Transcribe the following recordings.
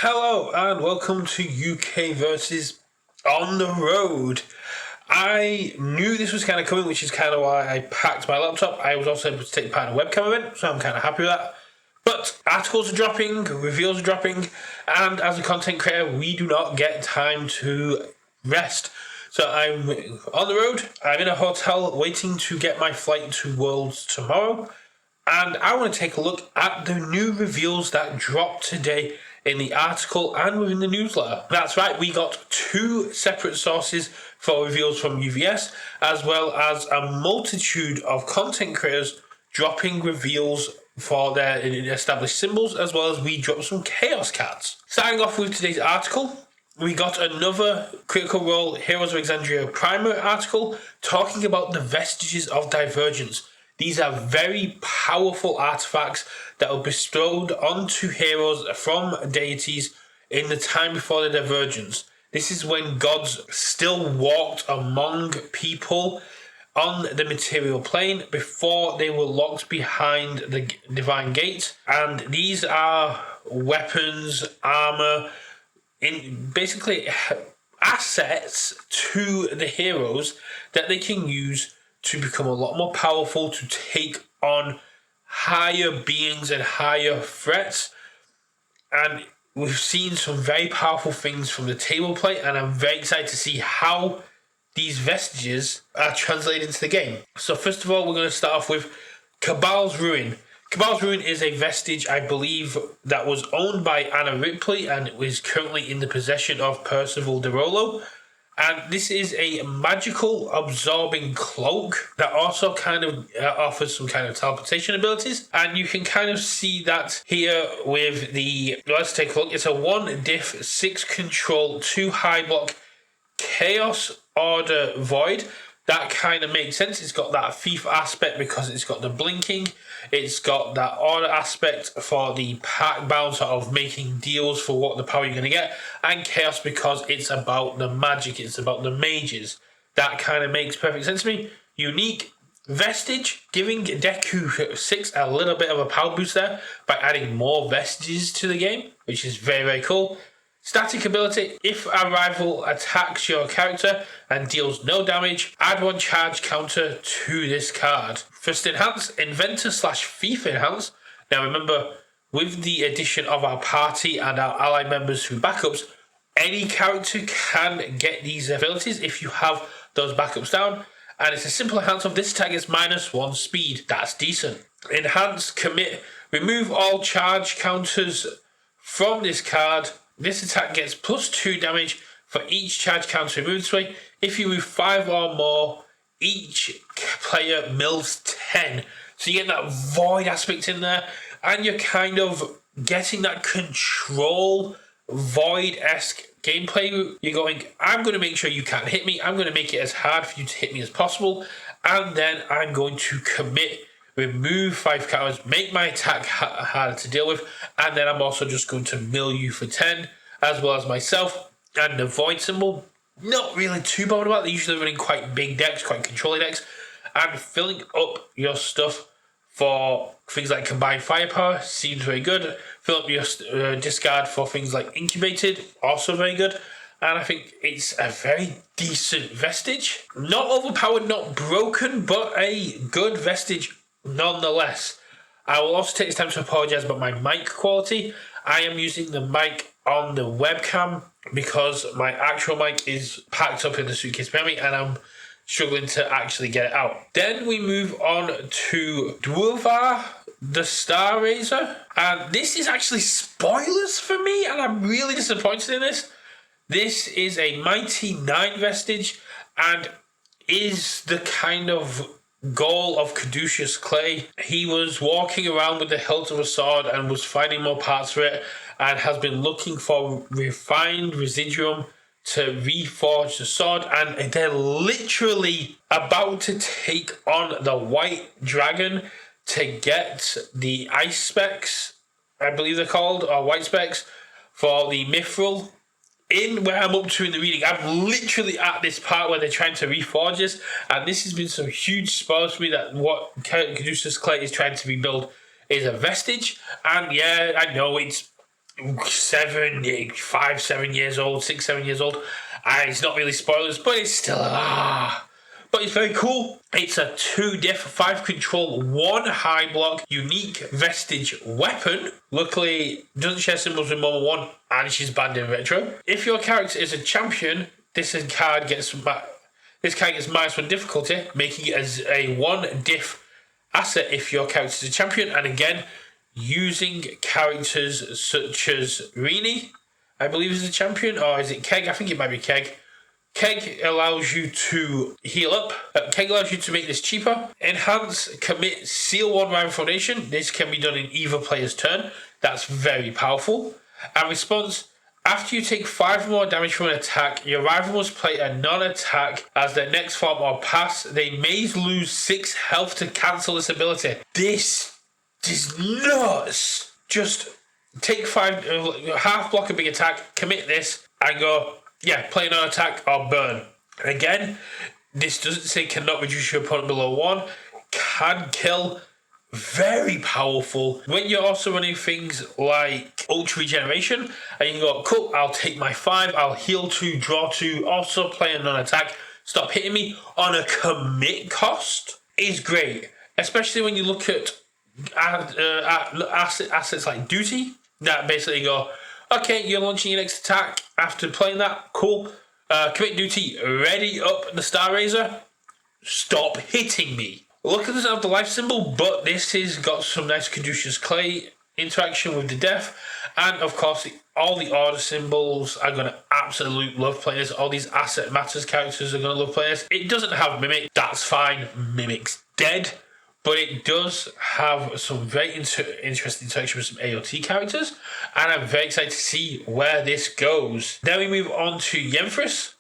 Hello and welcome to UK versus On the Road. I knew this was kind of coming, which is kind of why I packed my laptop. I was also able to take part in a webcam event, so I'm kind of happy with that. But articles are dropping, reveals are dropping, and as a content creator, we do not get time to rest. So I'm on the road, I'm in a hotel waiting to get my flight to Worlds tomorrow, and I want to take a look at the new reveals that dropped today in the article and within the newsletter. That's right, we got two separate sources for reveals from UVS, as well as a multitude of content creators dropping reveals for their established symbols, as well as we dropped some chaos cards. Starting off with today's article, we got another Critical Role Heroes of Exandria primer article talking about the Vestiges of Divergence. These are very powerful artifacts that are bestowed onto heroes from deities in the time before the Divergence. This is when gods still walked among people on the material plane before they were locked behind the divine gate. And these are weapons, armor, basically assets to the heroes that they can use to become a lot more powerful, to take on higher beings and higher threats. And we've seen some very powerful things from the table play, and I'm very excited to see how these vestiges are translated into the game. So first of all, we're going to start off with Cabal's Ruin. Cabal's Ruin is a vestige, I believe, that was owned by Anna Ripley and is currently in the possession of Percival DeRollo. And this is a magical absorbing cloak that also kind of offers some kind of teleportation abilities. And you can kind of see that here with the, let's take a look. It's a 1 diff, 6 control, 2 high block, Chaos Order Void. That kind of makes sense. It's got that thief aspect because it's got the blinking. It's got that order aspect for the pack bounce of making deals for what the power you're going to get. And chaos because it's about the magic. It's about the mages. That kind of makes perfect sense to me. Unique vestige, giving Deku 6 a little bit of a power boost there by adding more vestiges to the game, which is very, very cool. Static ability, if a rival attacks your character and deals no damage, add 1 charge counter to this card. First enhance, inventor / thief enhance. Now remember, with the addition of our party and our ally members through backups, any character can get these abilities if you have those backups down. And it's a simple enhance of this attack is -1 speed. That's decent. Enhance, commit, remove all charge counters from this card. This attack gets +2 damage for each charge counter removed this way. If you move 5 or more, each player mills 10. So you get that void aspect in there, and you're kind of getting that control void-esque gameplay. You're going, I'm going to make sure you can't hit me. I'm going to make it as hard for you to hit me as possible. And then I'm going to commit, remove 5 counters, make my attack harder to deal with, and then I'm also just going to mill you for 10, as well as myself. And the void symbol, not really too bothered about. They're usually running quite big decks, quite controlling decks, and filling up your stuff for things like combined firepower seems very good. Fill up your discard for things like incubated, also very good. And I think it's a very decent vestige. Not overpowered, not broken, but a good vestige nonetheless. I will also take this time to apologise about my mic quality. I am using the mic on the webcam because my actual mic is packed up in the suitcase behind me and I'm struggling to actually get it out. Then we move on to Dwueth, the Star Razor. And this is actually spoilers for me, and I'm really disappointed in this. This is a Mighty 9 vestige and is the kind of goal of Caduceus Clay. He was walking around with the hilt of a sword and was finding more parts for it and has been looking for refined residuum to reforge the sword, and they're literally about to take on the white dragon to get the ice specs, I believe they're called, or white specs, for the mithril. In where I'm up to in the reading, I'm literally at this part where they're trying to reforge this, and this has been some huge spoilers for me that what Caduceus Clay is trying to rebuild is a vestige. And yeah, I know it's 7 years old, 6, 7 years old. It's not really spoilers, but it's still but it's very cool. It's a 2 diff, 5 control, 1 high block, unique vestige weapon. Luckily, doesn't share symbols with Momo 1, and she's banned in retro. If your character is a champion, this card gets -1 difficulty, making it as a 1 diff asset if your character is a champion. And again, using characters such as Rini, I believe is a champion, or is it Keg? I think it might be Keg. Keg allows you to heal up. Keg allows you to make this cheaper. Enhance, commit, seal 1 rival foundation. This can be done in either player's turn. That's very powerful. And response, after you take 5 more damage from an attack, your rival must play a non-attack as their next form or pass. They may lose 6 health to cancel this ability. This is nuts. Just take 5, half block a big attack, commit this, and go, play an attack or burn. And again, this doesn't say cannot reduce your opponent below 1, can kill, very powerful. When you're also running things like ultra regeneration, and you can go, cool, I'll take my 5, I'll heal 2, draw 2, also play a non-attack, stop hitting me on a commit cost, is great. Especially when you look at assets like duty, that basically go, okay, you're launching your next attack after playing that, cool, commit duty, ready up the Star Razor, stop hitting me. Look, it doesn't have the life symbol, but this has got some nice Caduceus Clay interaction with the death, and of course all the order symbols are going to absolutely love playing this. All these asset matters characters are going to love playing this. It doesn't have Mimic, that's fine, Mimic's dead. But it does have some very interesting interaction with some AOT characters, and I'm very excited to see where this goes. Then we move on to Universus.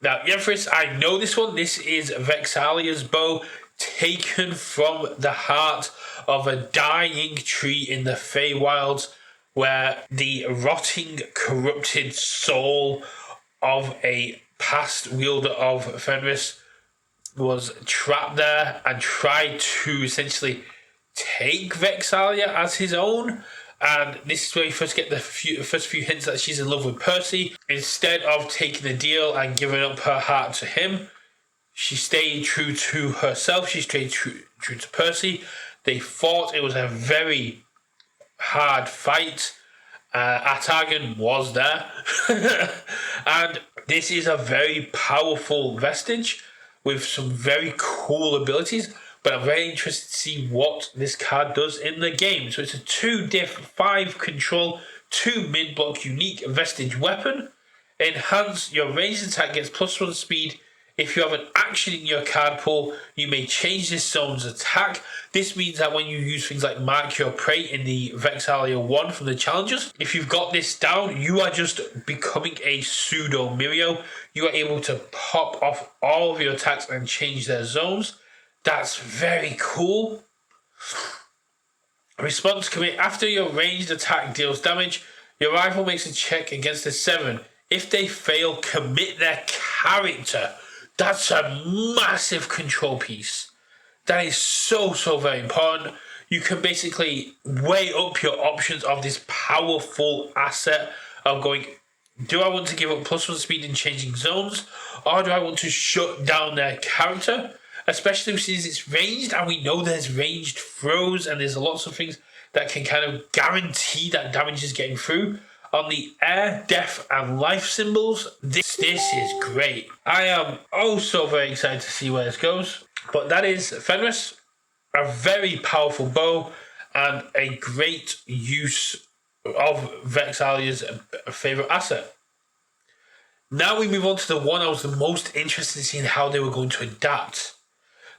Now, Universus, I know this one. This is Vexalia's bow, taken from the heart of a dying tree in the Feywilds, where the rotting, corrupted soul of a past wielder of Fenthras was trapped there and tried to essentially take Vexalia as his own. And this is where you first get the first few hints that she's in love with Percy. Instead of taking the deal and giving up her heart to him, she stayed true to herself. She stayed true to Percy. They fought. It was a very hard fight. Atagan was there. And this is a very powerful vestige with some very cool abilities, but I'm very interested to see what this card does in the game. So it's a 2 diff, 5 control, 2 mid block unique vestige weapon. Enhance, your ranged attack gets +1 speed. If you have an action in your card pool, you may change this zone's attack. This means that when you use things like Mark Your Prey in the Vexalia 1 from the Challengers, if you've got this down, you are just becoming a pseudo Mirio. You are able to pop off all of your attacks and change their zones. That's very cool. Response, commit. After your ranged attack deals damage, your rival makes a check against a 7. If they fail, commit their character. That's a massive control piece. That is so very important. You can basically weigh up your options of this powerful asset of going, do I want to give up +1 speed in changing zones, or do I want to shut down their character? Especially since it's ranged, and we know there's ranged throws, and there's lots of things that can kind of guarantee that damage is getting through. On the air, death, and life symbols, this is great. I am so very excited to see where this goes. But that is Fenthras, a very powerful bow, and a great use of Vexalia's favourite asset. Now we move on to the one I was the most interested in seeing how they were going to adapt.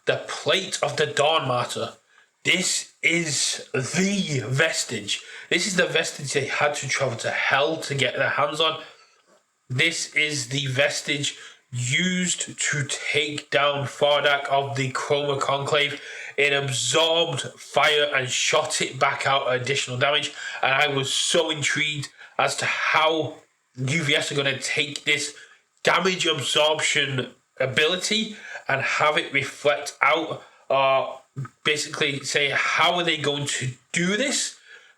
The Plate of the Dawnmartyr. This is the vestige. This is the vestige they had to travel to hell to get their hands on. This is the vestige used to take down Fardak of the Chroma Conclave. It absorbed fire and shot it back out additional damage. And I was so intrigued as to how UVS are going to take this damage absorption ability and have it reflect out, or basically say, how are they going to do this?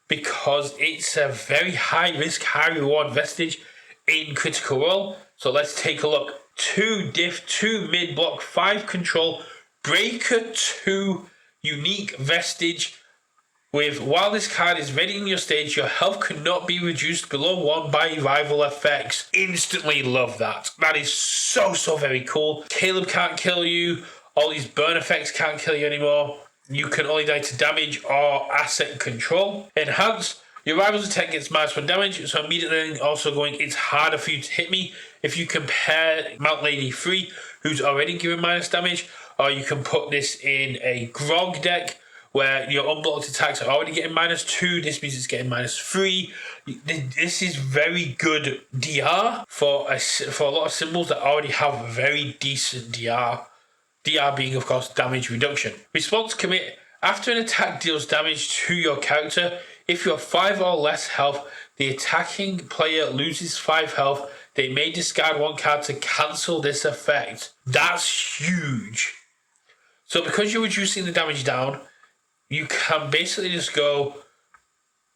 because it's a very high risk, high reward vestige in Critical Role. So let's take a look. 2 diff, 2 mid block, 5 control, breaker 2 unique vestige. With while this card is ready in your stage, your health cannot be reduced below 1 by rival effects. Instantly love that. That is so very cool. Caleb can't kill you. All these burn effects can't kill you anymore. You can only die to damage or asset control. Enhance. Your rival's attack gets -1 damage, so immediately also going, it's harder for you to hit me. If you compare Mount Lady 3, who's already given minus damage, or you can put this in a Grog deck, where your unblocked attacks are already getting -2, this means it's getting -3. This is very good DR for a lot of symbols that already have very decent DR. DR being, of course, damage reduction. Response commit. After an attack deals damage to your character, if you have 5 or less health, the attacking player loses 5 health. They may discard 1 card to cancel this effect. That's huge. So because you're reducing the damage down, you can basically just go,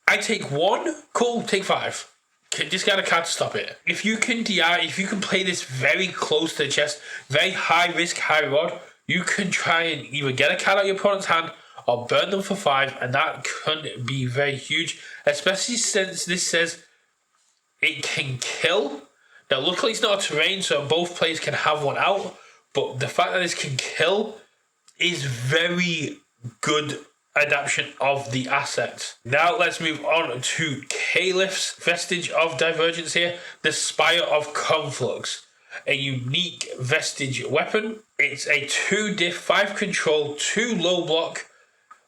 I take 1, cool, take 5. Discard a card to stop it. If you can DR, if you can play this very close to the chest, very high risk, high reward, you can try and either get a card out of your opponent's hand or burn them for 5, and that can be very huge, especially since this says it can kill. Now, luckily it's not a terrain, so both players can have 1 out, but the fact that this can kill is very good adaptation of the asset. Now let's move on to Calif's Vestige of Divergence here, the Spire of Conflux. A unique vestige weapon. It's a 2 diff, 5 control, 2 low block.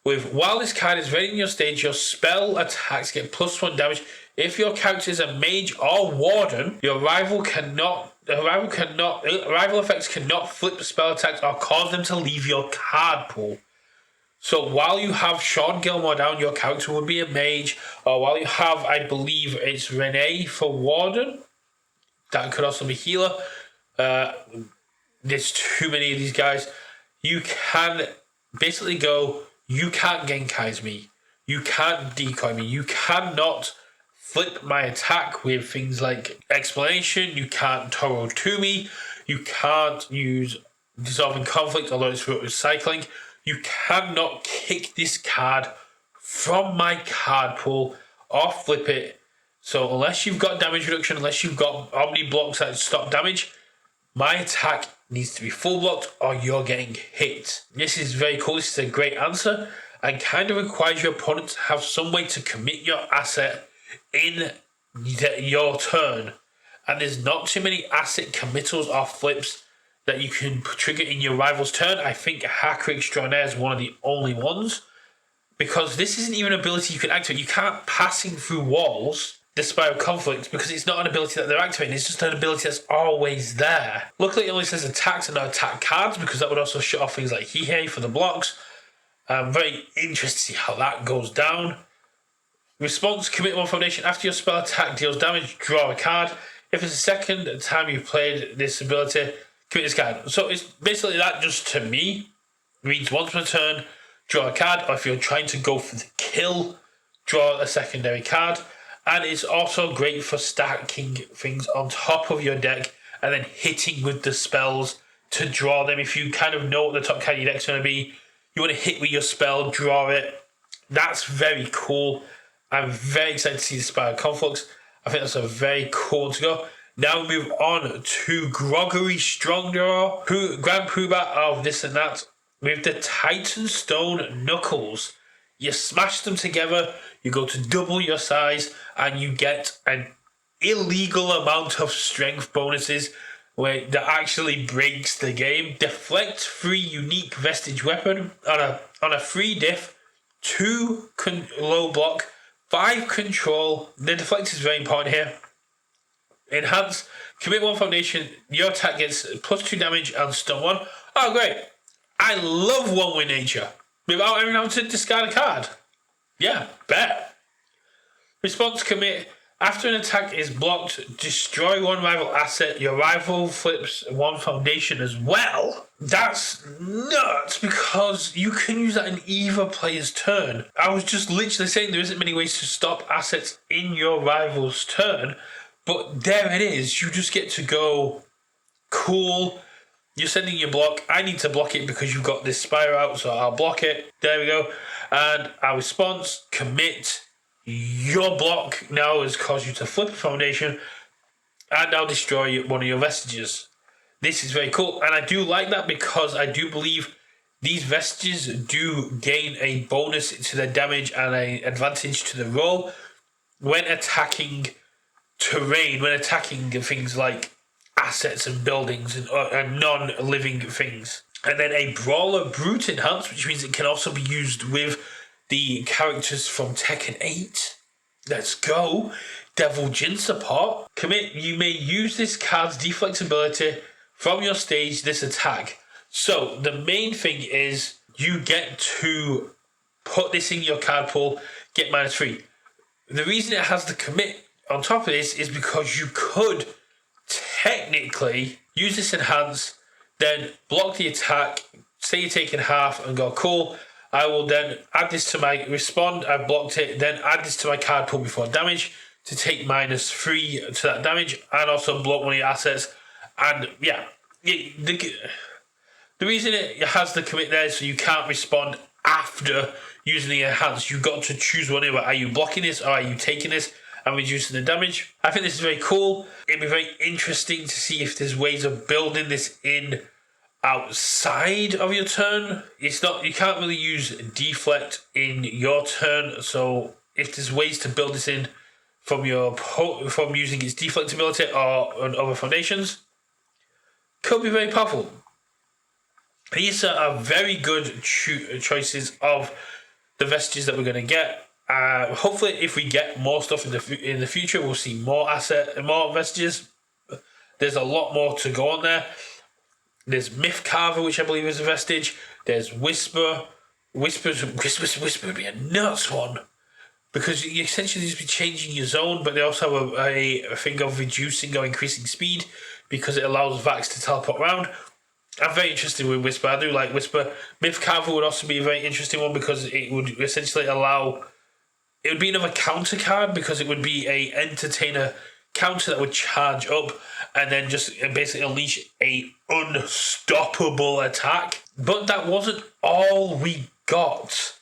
With while this card is ready in your stage, your spell attacks get +1 damage. If your character is a mage or warden, your rival effects cannot flip spell attacks or cause them to leave your card pool. So while you have Sean Gilmore down, your character would be a mage, or while you have, I believe it's Renee for warden, that could also be healer. There's too many of these guys. You can basically go, you can't Genkai's me, you can't decoy me, you cannot flip my attack with things like explanation, you can't Toro to me, you can't use dissolving conflict, although it's recycling. You cannot kick this card from my card pool or flip it. So unless you've got damage reduction, unless you've got omni blocks that stop damage, my attack needs to be full blocked or you're getting hit. This is very cool. This is a great answer and kind of requires your opponent to have some way to commit your asset in your turn. And there's not too many asset committals or flips that you can trigger in your rival's turn. I think Hacker Extraordinaire is one of the only ones, because this isn't even an ability you can activate. You can't passing through walls, the Spire of Conflict, because it's not an ability that they're activating. It's just an ability that's always there. Luckily, it only says attacks and not attack cards, because that would also shut off things like Hihei for the blocks. I'm very interested to see how that goes down. Response, commit 1 foundation. After your spell attack deals damage, draw a card. If it's the second time you've played this ability, commit this card. So it's basically that, just to me, reads once per turn, draw a card, or if you're trying to go for the kill, draw a secondary card. And it's also great for stacking things on top of your deck and then hitting with the spells to draw them. If you kind of know what the top card of your deck's going to be, you want to hit with your spell, draw it. That's very cool. I'm very excited to see the Spire Conflux. I think that's a very cool one to go. Now we move on to Groggery Strong Draw, Grand Poobah of this and that, with the Titanstone Knuckles. You smash them together, you go to double your size, and you get an illegal amount of strength bonuses where that actually breaks the game. Deflect 3 unique vestige weapon on a 3 diff, 2 low block, 5 control. The deflect is very important here. Enhance, commit 1 foundation, your attack gets +2 damage and stun 1. Oh, great. I love 1 with nature without even having to discard a card. Yeah, bet. Response, commit, After an attack is blocked, destroy one rival asset. Your rival flips one foundation as well. That's nuts because you can use that in either player's turn. I was just literally saying there isn't many ways to stop assets in your rival's turn, but there it is. You just get to go, cool. You're sending your block. I need to block it because you've got this Spire out, so I'll block it. There we go. And our response, commit. Your block now has caused you to flip a foundation and now destroy one of your Vestiges. This is very cool, and I do like that because I do believe these Vestiges do gain a bonus to their damage and an advantage to the roll when attacking terrain, when attacking things like assets and buildings and non-living things. And then a Brawler Brute enhance, which means it can also be used with the characters from Tekken 8. Let's go. Devil Jin support. Commit. You may use this card's deflex ability from your stage this attack. So the main thing is you get to put this in your card pool, get -3. The reason it has the commit on top of this is because you could technically use this enhance, then block the attack, say you're taking half and go, cool. I will then add this to my respond. I've blocked it. Then add this to my card pool before damage to take -3 to that damage and also block one of your assets. And yeah, the reason it has the commit there is so you can't respond after using the enhance. You've got to choose one of it. Are you blocking this or are you taking this and reducing the damage? I think this is very cool. It'd be very interesting to see if there's ways of building this in outside of your turn. It's not, you can't really use deflect in your turn, so if there's ways to build this in from using its deflect ability or on other foundations, could be very powerful. These are very good choices of the Vestiges that we're going to get. Hopefully if we get more stuff in the future, we'll see more Vestiges. There's a lot more to go on there. There's Myth Carver, which I believe is a Vestige. There's Whisper. Whisper would be a nuts one. Because you essentially just be changing your zone, but they also have a thing of reducing or increasing speed because it allows Vax to teleport around. I'm very interested with Whisper. I do like Whisper. Myth Carver would also be a very interesting one because it would essentially allow... It would be another counter card because it would be a entertainer counter that would charge up and then just basically unleash a unstoppable attack. But that wasn't all we got.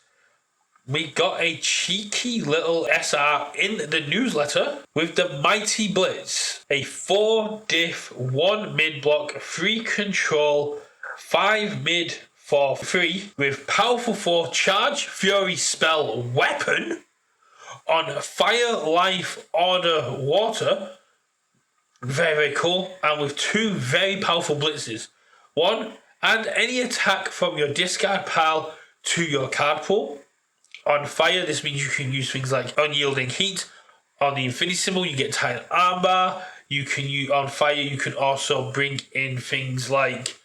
We got a cheeky little SR in the newsletter with the Mighty Blitz. A 4 diff, 1 mid block, 3 control, 5 mid for free with powerful 4 charge, fury spell, weapon on fire, life, order, water. Very, very cool. And with 2 very powerful blitzes. 1, add any attack from your discard pile to your card pool. On fire, this means you can use things like unyielding heat. On the infinity symbol, you get Titan armbar. You can use on fire. You can also bring in things like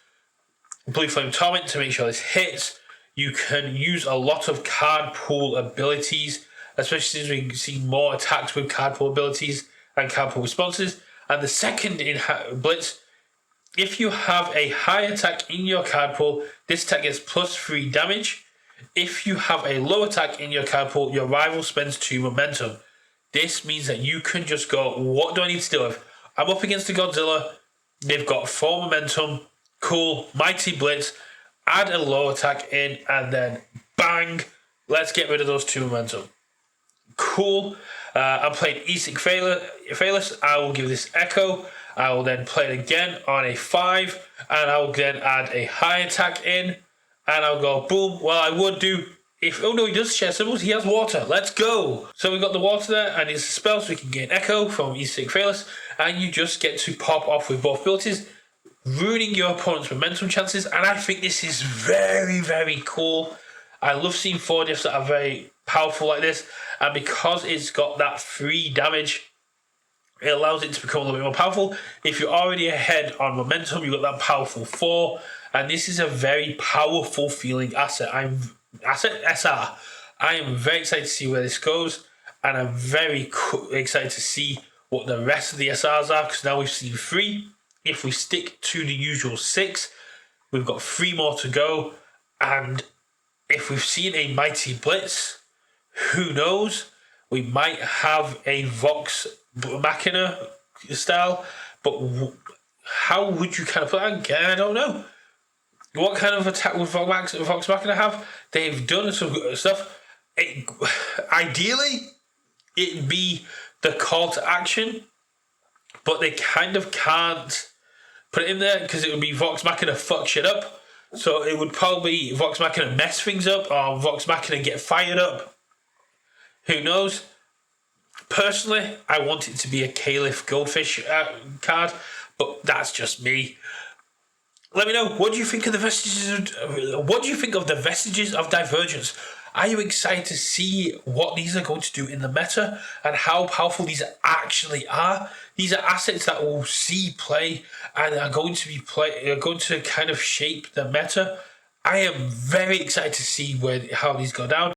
Blue Flame Torment to make sure this hits. You can use a lot of card pool abilities, especially since we see more attacks with card pool abilities and card pool responses. And the second in Blitz, if you have a high attack in your card pool, this attack gets +3 damage. If you have a low attack in your card pool, your rival spends 2 momentum. This means that you can just go, what do I need to deal with? I'm up against the Godzilla. They've got 4 momentum. Cool. Mighty Blitz. Add a low attack in and then bang. Let's get rid of those 2 momentum. Cool. I'm playing Isaac Phaelus. I will give this Echo. I will then play it again on a 5. And I will then add a high attack in. And I'll go boom. Well, I would do if... Oh no, he does share symbols. He has water. Let's go. So we've got the water there. And it's a spell so we can gain Echo from Isaac Phaelus. And you just get to pop off with both abilities, ruining your opponent's momentum chances. And I think this is very, very cool. I love seeing 4 diffs that are very powerful like this. And because it's got that 3 damage, it allows it to become a little bit more powerful. If you're already ahead on momentum, you've got that powerful 4. And this is a very powerful feeling SR. I am very excited to see where this goes. and I'm very excited to see what the rest of the SRs are, because now we've seen 3. If we stick to the usual 6, we've got 3 more to go, and if we've seen a mighty blitz, who knows? We might have a Vox Machina style, but how would you kind of put that again? I don't know. What kind of attack would Vox Machina have? They've done some stuff. Ideally, it'd be the call to action, but they kind of can't put it in there because it would be Vox Machina fuck shit up. So it would probably be Vox Machina mess things up, or Vox Machina get fired up. Who knows? Personally, I want it to be a Caliph Goldfish card, but that's just me. Let me know, what do you think of the Vestiges? What do you think of the Vestiges of Divergence? Are you excited to see what these are going to do in the meta and how powerful these actually are? These are assets that will see play and are going to kind of shape the meta. I am very excited to see how these go down.